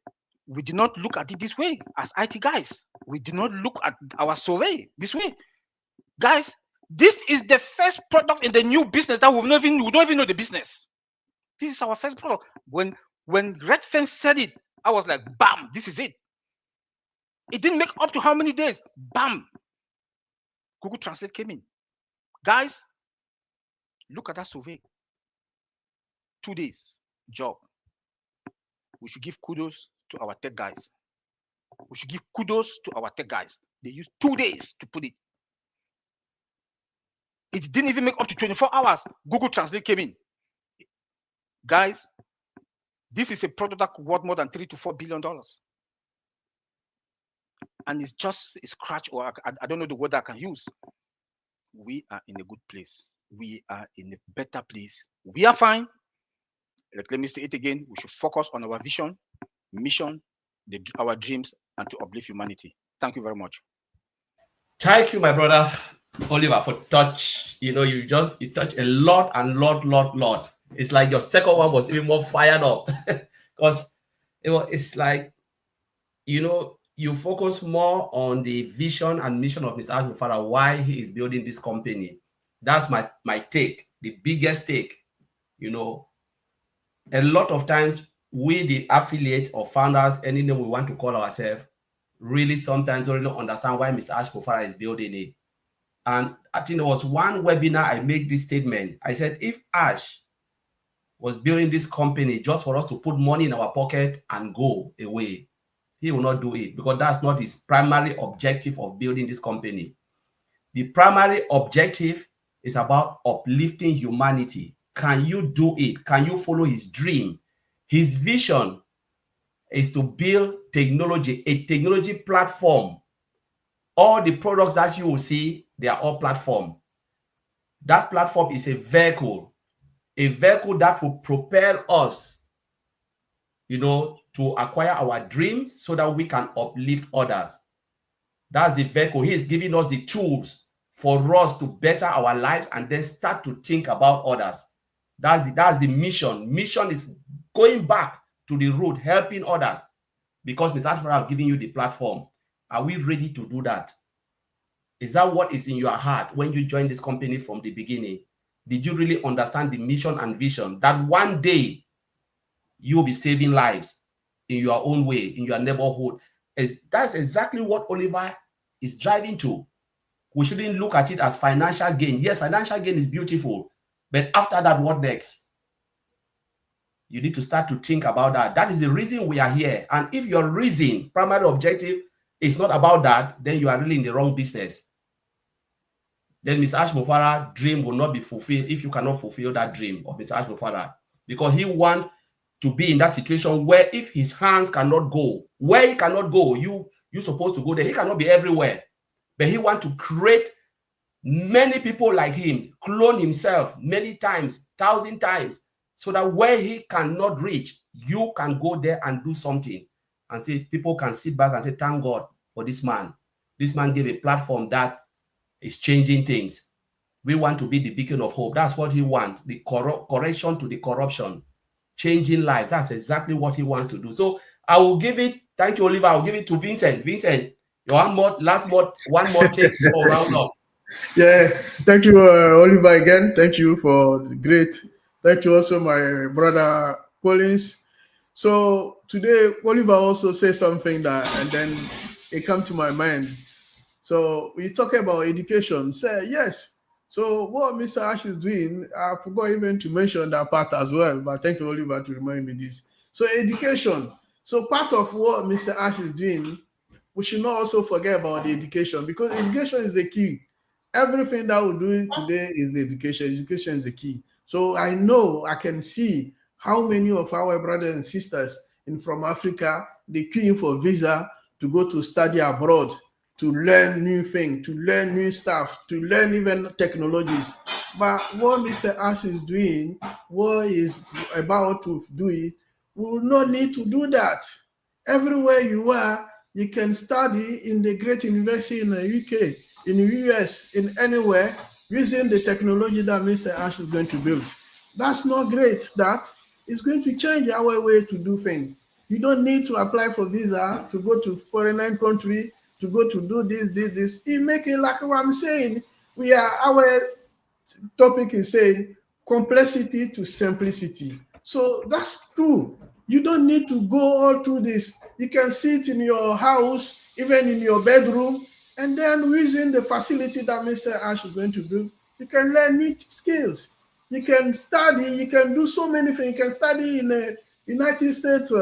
we did not look at it this way as IT guys. We did not look at our survey this way. Guys, this is the first product in the new business that we don't even know the business. This is our first product. When Redfin said it, I was like, bam, this is it. It didn't make up to how many days? Bam. Google Translate came in. Guys, look at that survey. 2 days job. We should give kudos to our tech guys. We should give kudos to our tech guys. They used 2 days to put it. It didn't even make up to 24 hours. Google Translate came in. Guys, this is a product that could worth more than $3 to $4 billion. And it's just a scratch, or I don't know the word I can use. We are in a good place. We are in a better place. We are fine. Let me say it again. We should focus on our vision, mission, our dreams, and to uplift humanity. Thank you very much. Thank you, my brother Oliver, for touch. You know, you touch a lot and lot. It's like your second one was even more fired up because it's like, you know, you focus more on the vision and mission of Mr. Ash Mufara, why he is building this company. That's my take, the biggest take. You know, a lot of times we, the affiliates or founders, any name we want to call ourselves, really sometimes don't really understand why Mr. Ash Mufara is building it. And I think there was one webinar I made this statement. I said, if Ash was building this company just for us to put money in our pocket and go away, he will not do it, because that's not his primary objective of building this company. The primary objective is about uplifting humanity. Can you do it? Can you follow his dream? His vision is to build technology, a technology platform. All the products that you will see, they are all platform. That platform is a vehicle that will propel us, you know, to acquire our dreams so that we can uplift others. That's the vehicle. He is giving us the tools for us to better our lives and then start to think about others. That's the mission. Mission is going back to the root, helping others, because Mr. Ashford have given you the platform. Are we ready to do that? Is that what is in your heart when you joined this company from the beginning? Did you really understand the mission and vision that one day you'll be saving lives in your own way, in your neighborhood? That's exactly what Oliver is driving to. We shouldn't look at it as financial gain. Yes, financial gain is beautiful, but after that, what next? You need to start to think about that. That is the reason we are here. And if your reason, primary objective, is not about that, then you are really in the wrong business. Then Mr. Ash Mufara's dream will not be fulfilled if you cannot fulfill that dream of Mr. Ash Mufara, because he wants to be in that situation where if his hands cannot go, where he cannot go, you're supposed to go there. He cannot be everywhere, but he wants to create many people like him, clone himself many times, 1,000 times, so that where he cannot reach, you can go there and do something. And say, people can sit back and say, thank God for this man. This man gave a platform that is changing things. We want to be the beacon of hope. That's what he wants. The correction to the corruption, changing lives. That's exactly what he wants to do. So I will give it, thank you, Oliver. I'll give it to Vincent. Vincent, one more take for round up. Yeah, thank you, Oliver, again. Thank you for the great. Thank you also, my brother Collins. So today, Oliver also said something that, and then it came to my mind. So we talk about education. Say yes. So what Mr. Ash is doing, I forgot even to mention that part as well, but thank you, Oliver, to remind me this. So education. So part of what Mr. Ash is doing, we should not also forget about the education, because education is the key. Everything that we're doing today is the education. Education is the key. So I know, I can see how many of our brothers and sisters from Africa, they queuing for visa to go to study abroad, to learn new things, to learn new stuff, to learn even technologies. But what Mr. Ash is doing, what is about to do it, we will not need to do that. Everywhere you are, you can study in the great university in the UK, in the US, in anywhere, using the technology that Mr. Ash is going to build. That's not great. That is going to change our way to do things. You don't need to apply for visa to go to foreign country, to go to do this. You make it like what I'm saying. Our topic is saying complexity to simplicity. So that's true. You don't need to go all through this. You can sit in your house, even in your bedroom, and then using the facility that Mr. Ash is going to build, you can learn new skills. You can study, you can do so many things. You can study in a United States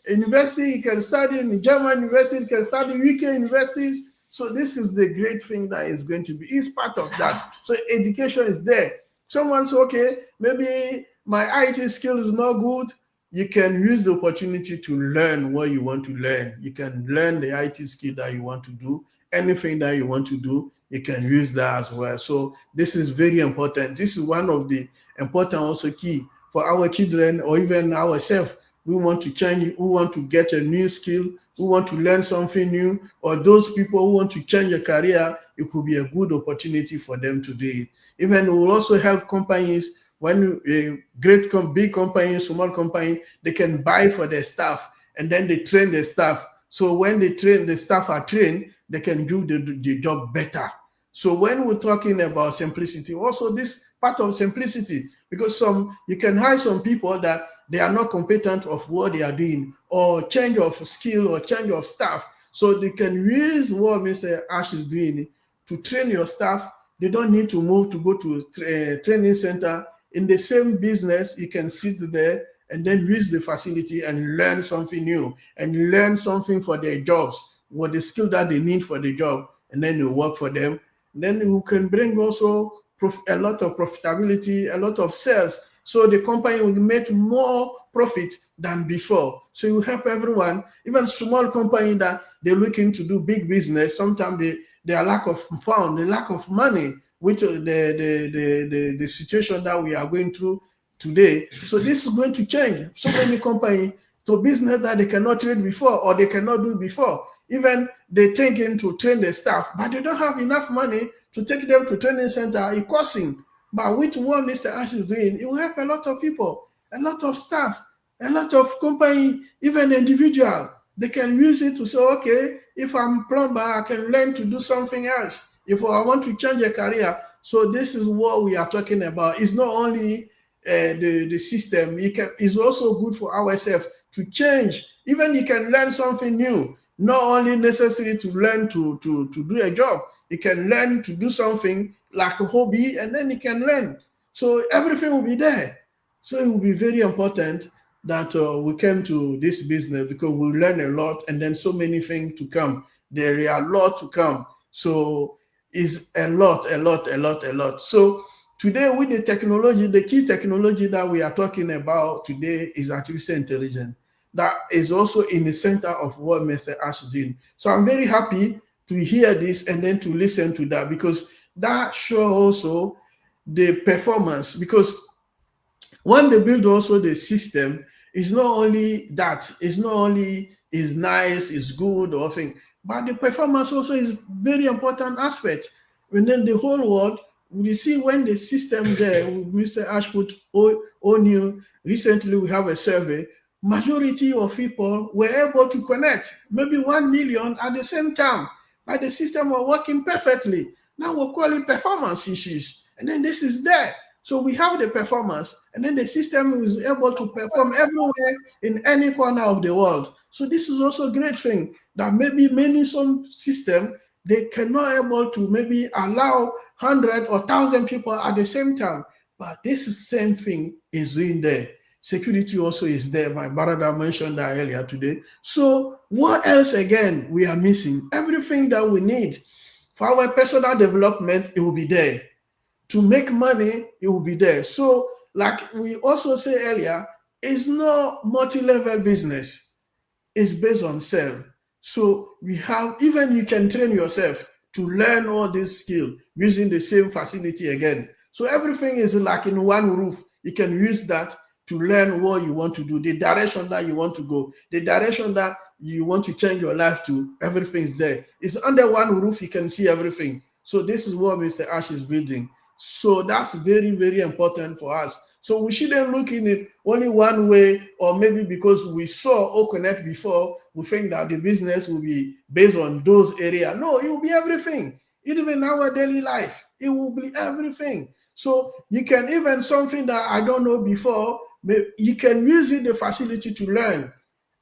university, you can study in German university, you can study UK universities. So this is the great thing that is going to be, it's part of that. So education is there. Someone says, okay, maybe my IT skill is not good. You can use the opportunity to learn what you want to learn. You can learn the IT skill that you want to do. Anything that you want to do, you can use that as well. So this is very important. This is one of the important also key for our children or even ourselves. We want to change, we want to get a new skill, we want to learn something new, or those people who want to change a career, it could be a good opportunity for them to do it. Even it will also help companies when a big company, small company, they can buy for their staff and then they train their staff. So when they train, the staff are trained, they can do the job better. So when we're talking about simplicity, also this part of simplicity, because you can hire some people that they are not competent of what they are doing, or change of skill or change of staff. So they can use what Mr. Ash is doing to train your staff. They don't need to move to go to a training center. In the same business, you can sit there and then use the facility and learn something new and learn something for their jobs, what the skill that they need for the job, and then you work for them. And then you can bring also a lot of profitability, a lot of sales. So the company will make more profit than before. So you help everyone, even small company that they're looking to do big business. Sometimes they are lack of funds, the lack of money, which the situation that we are going through today. So this is going to change. So many companies to business that they cannot trade before or they cannot do before. Even they thinking to train their staff, but they don't have enough money to take them to training center. It's costing. But with what Mr. Ash is doing, it will help a lot of people, a lot of staff, a lot of company, even individual. They can use it to say, okay, if I'm plumber, I can learn to do something else. If I want to change a career. So this is what we are talking about. It's not only the system. It's also good for ourselves to change. Even you can learn something new. Not only necessary to learn to do a job. You can learn to do something like a hobby, and then you can learn. So everything will be there. So it will be very important that we came to this business, because we learn a lot, and then so many things to come. There are a lot to come. So it's a lot. So today with the technology, the key technology that we are talking about today is artificial intelligence. That is also in the center of what Mr. Ash did. So I'm very happy to hear this and then to listen to that, because that shows also the performance. Because when they build also the system, it's not only that, it's not only is nice, it's good or thing, but the performance also is very important aspect. And then the whole world, we see when the system there, Mr. Ash put on you, recently we have a survey, majority of people were able to connect, maybe 1 million at the same time, but the system was working perfectly. Now we call it performance issues. And then this is there. So we have the performance, and then the system is able to perform everywhere in any corner of the world. So this is also a great thing, that maybe some system, They cannot able to maybe allow 100 or 1,000 people at the same time. But this same thing is doing there. Security also is there. My brother mentioned that earlier today. So what else again we are missing? Everything that we need for our personal development, it will be there. To make money, it will be there. So like we also say earlier, it's not multi-level business. It's based on sale. So we have, even you can train yourself to learn all this skill using the same facility again. So everything is like in one roof. You can use that to learn what you want to do, the direction that you want to go, the direction that you want to change your life to, everything's there. It's under one roof, you can see everything. So this is what Mr. Ash is building. So that's very, very important for us. So we shouldn't look in it only one way, or maybe because we saw OConnect before, we think that the business will be based on those areas. No, it will be everything. Even in our daily life, it will be everything. So you can even something that I don't know before, you can use it, the facility to learn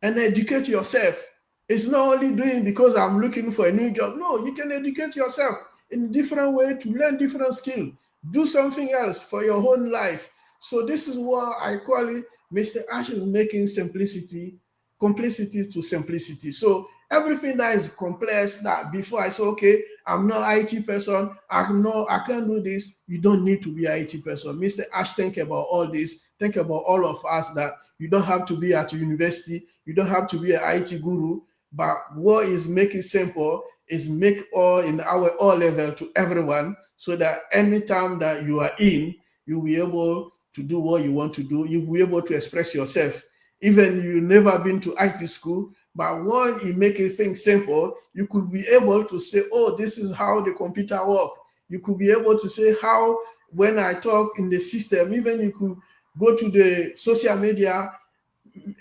and educate yourself. It's not only doing because I'm looking for a new job. No, you can educate yourself in different way to learn different skill. Do something else for your own life. So this is what I call it. Mr. Ash is making simplicity to simplicity. So everything that is complex, that before I say, okay, I'm not IT person, I can't do this. You don't need to be an IT person. Mr. Ash, think about all this. Think about all of us, that you don't have to be at university. You don't have to be an IT guru. But what is making simple is make all in our all level to everyone, so that anytime that you are in, you'll be able to do what you want to do. You'll be able to express yourself. Even you never been to IT school, but when you make things simple, you could be able to say, oh, this is how the computer works. You could be able to say how, when I talk in the system, even you could go to the social media,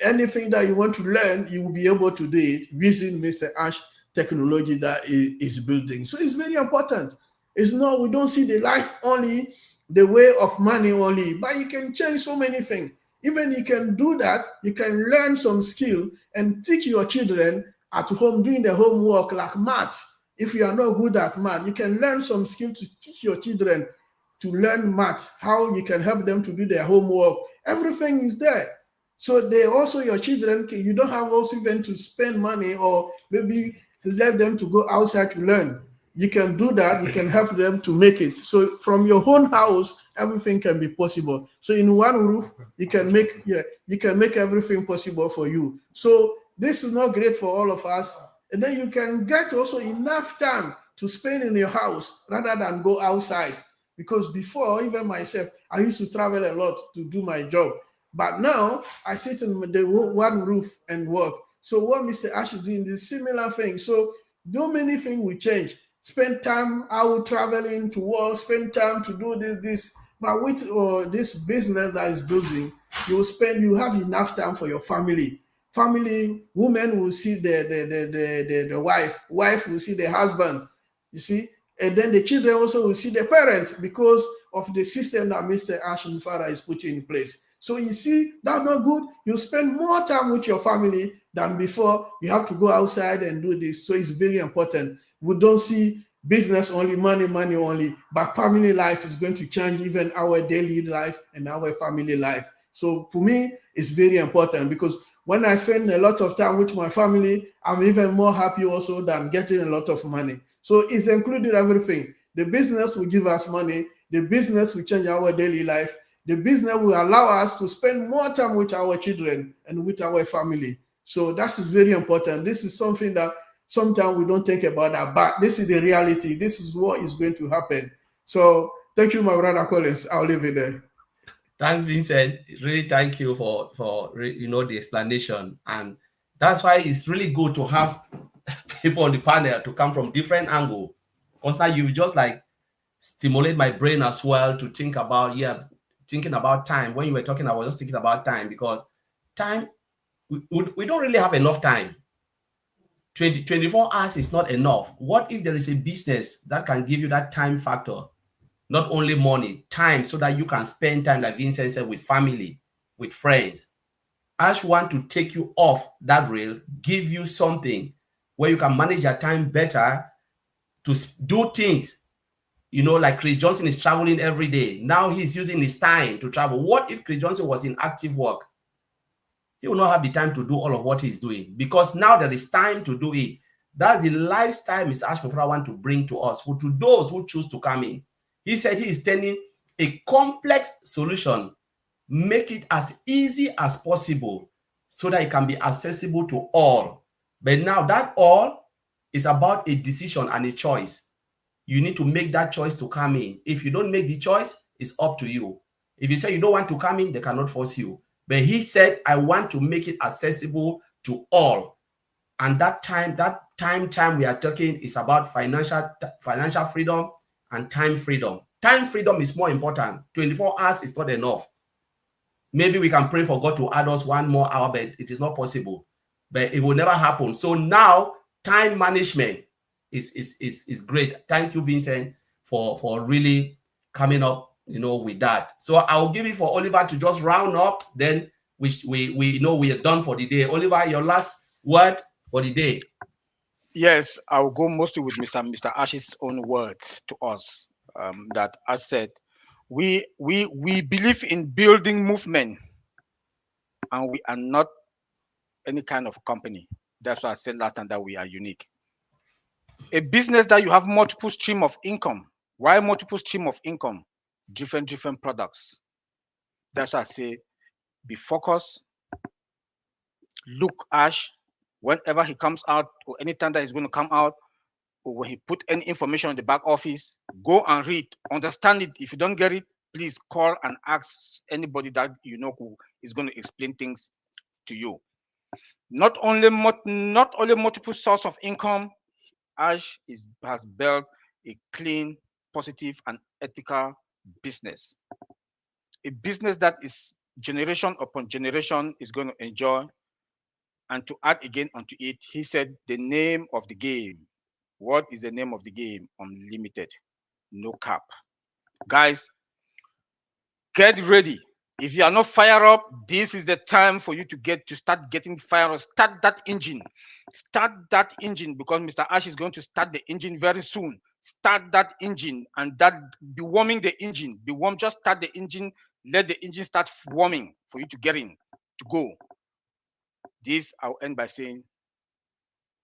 anything that you want to learn, you will be able to do it using Mr. Ash technology that is building. So it's very important. It's not, we don't see the life only the way of money only, but you can change so many things. Even you can do that, you can learn some skill and teach your children at home doing the homework, like math. If you are not good at math, you can learn some skill to teach your children to learn math, how you can help them to do their homework. Everything is there. So they also, your children, you don't have also even to spend money or maybe let them to go outside to learn. You can do that. You can help them to make it. So from your own house, everything can be possible. So in one roof, you can make everything possible for you. So this is not great for all of us. And then you can get also enough time to spend in your house rather than go outside. Because before, even myself, I used to travel a lot to do my job. But now I sit in the one roof and work. So what Mr. Ash is doing is similar thing. So though many things will change. Spend time out traveling to work, spend time to do this. But with this business that is building, you have enough time for your family. Family, women will see the wife will see the husband, you see, and then the children also will see the parents because of the system that Mr. Ash Mufara is putting in place. So you see, that's not good. You spend more time with your family than before. You have to go outside and do this. So it's very important. We don't see business only, money only, but family life is going to change even our daily life and our family life. So for me, it's very important because when I spend a lot of time with my family, I'm even more happy also than getting a lot of money. So it's included everything. The business will give us money. The business will change our daily life. The business will allow us to spend more time with our children and with our family. So that's very important. This is something that sometimes we don't think about that, but this is the reality. This is what is going to happen. So thank you, my brother Collins. I'll leave it there. Thanks, Vincent. Really, thank you for the explanation, and that's why it's really good to have people on the panel to come from different angles. Because now you just like stimulate my brain as well to think about thinking about time. When you were talking, I was just thinking about time because time we don't really have enough time. 24 hours is not enough. What if there is a business that can give you that time factor? Not only money, time, so that you can spend time, like Vincent said, with family, with friends. Ash want to take you off that rail, give you something where you can manage your time better to do things. You know, like Chris Johnson is traveling every day. Now he's using his time to travel. What if Chris Johnson was in active work? He will not have the time to do all of what he's doing, because now there is time to do it. That's the lifestyle Mr. Ashmofra want to bring to us, to those who choose to come in. He said he is turning a complex solution, make it as easy as possible so that it can be accessible to all. But now that all is about a decision and a choice. You need to make that choice to come in. If you don't make the choice, it's up to you. If you say you don't want to come in, they cannot force you. But he said, I want to make it accessible to all. And that time we are talking is about financial freedom and time freedom. Time freedom is more important. 24 hours is not enough. Maybe we can pray for God to add us 1 more hour, but it is not possible. But it will never happen. So now time management is great. Thank you, Vincent, for really coming up, you know, with that. So I'll give it for Oliver to just round up. Then we know we are done for the day. Oliver, your last word for the day. Yes, I'll go mostly with Mr. Ash's own words to us. That Ash said, we believe in building movement, and we are not any kind of company. That's why I said last time that we are unique. A business that you have multiple stream of income. Why multiple stream of income? Different products. That's why I say, be focused. Look Ash, whenever he comes out, or anytime that he's going to come out, or when he put any information in the back office, go and read, understand it. If you don't get it, please call and ask anybody that you know who is going to explain things to you. Not only multiple source of income, Ash has built a clean, positive, and ethical business. A business that is generation upon generation is going to enjoy. And to add again onto it, he said the name of the game. What is the name of the game? Unlimited, no cap. Guys, get ready. If you are not fired up, this is the time for you to start getting fired up. Start that engine. Start that engine, because Mr. Ash is going to start the engine very soon. Start that engine, and be warming the engine. Just start the engine. Let the engine start warming for you to get in, to go. This I'll end by saying,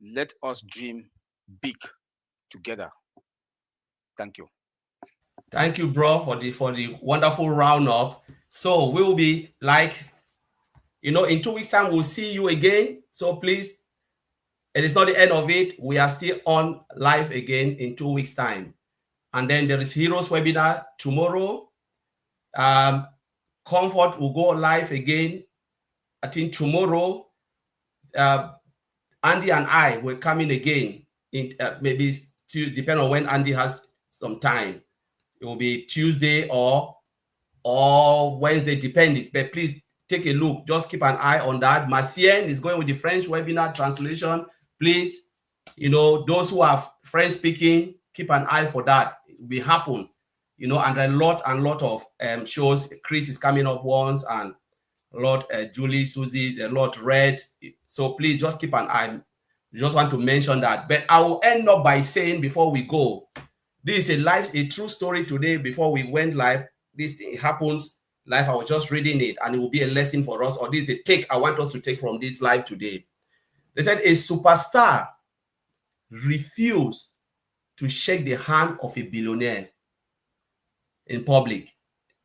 let us dream big together. Thank you. Thank you, bro, for the wonderful roundup. So we'll be like, you know, in 2 weeks' time, we'll see you again. So please, it is not the end of it. We are still on live again in 2 weeks' time. And then there is Heroes webinar tomorrow. Comfort will go live again. I think tomorrow, Andy and I will come in again. Maybe depending on when Andy has some time. It will be Tuesday or Wednesday, depending. But please take a look. Just keep an eye on that. Macien is going with the French webinar translation. Please, you know, those who are French speaking, keep an eye for that. It will happen, you know, and a lot of shows. Chris is coming up once, and Lord Julie, Susie, the Lord Red. So please just keep an eye. We just want to mention that. But I will end up by saying before we go, this is a true story today. Before we went live, this thing happens live. I was just reading it, and it will be a lesson for us, or this is a take I want us to take from this live today. They said a superstar refused to shake the hand of a billionaire in public.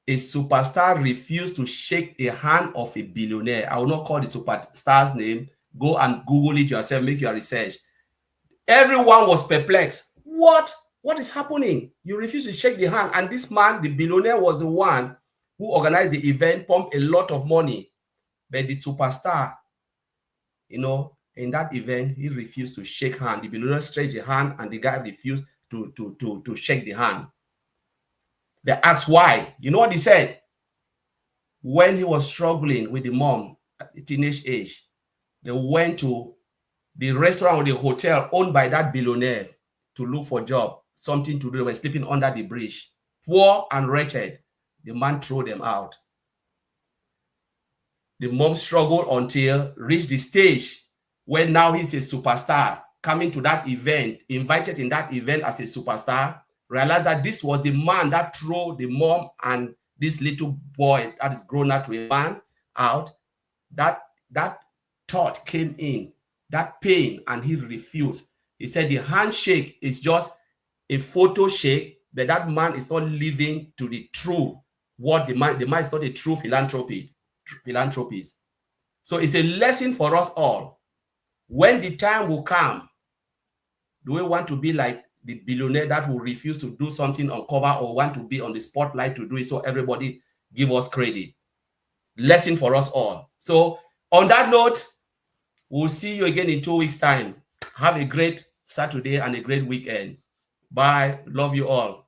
A superstar refused to shake the hand of a billionaire. I will not call the superstar's name. Go and Google it yourself, make your research. Everyone was perplexed. What is happening? You refuse to shake the hand. And this man, the billionaire, was the one who organized the event, pumped a lot of money. But the superstar, you know, in that event, he refused to shake hand. The billionaire stretched the hand, and the guy refused to shake the hand. They asked why. You know what he said? When he was struggling with the mom at the teenage age, they went to the restaurant or the hotel owned by that billionaire to look for a job, something to do. They were sleeping under the bridge, poor and wretched. The man threw them out. The mom struggled until reached the stage where now he's a superstar. coming to that event, invited in that event as a superstar, realized that this was the man that threw the mom and this little boy that is grown up to a man out. That thought came in, that pain, and he refused. He said the handshake is just a photo shake, but that man is not living to the true what the man is not a true philanthropist. So it's a lesson for us all. When the time will come, do we want to be like the billionaire that will refuse to do something on cover, or want to be on the spotlight to do it so everybody give us credit? Lesson for us all. So on that note, we'll see you again in 2 weeks' time. Have a great Saturday and a great weekend. Bye. Love you all.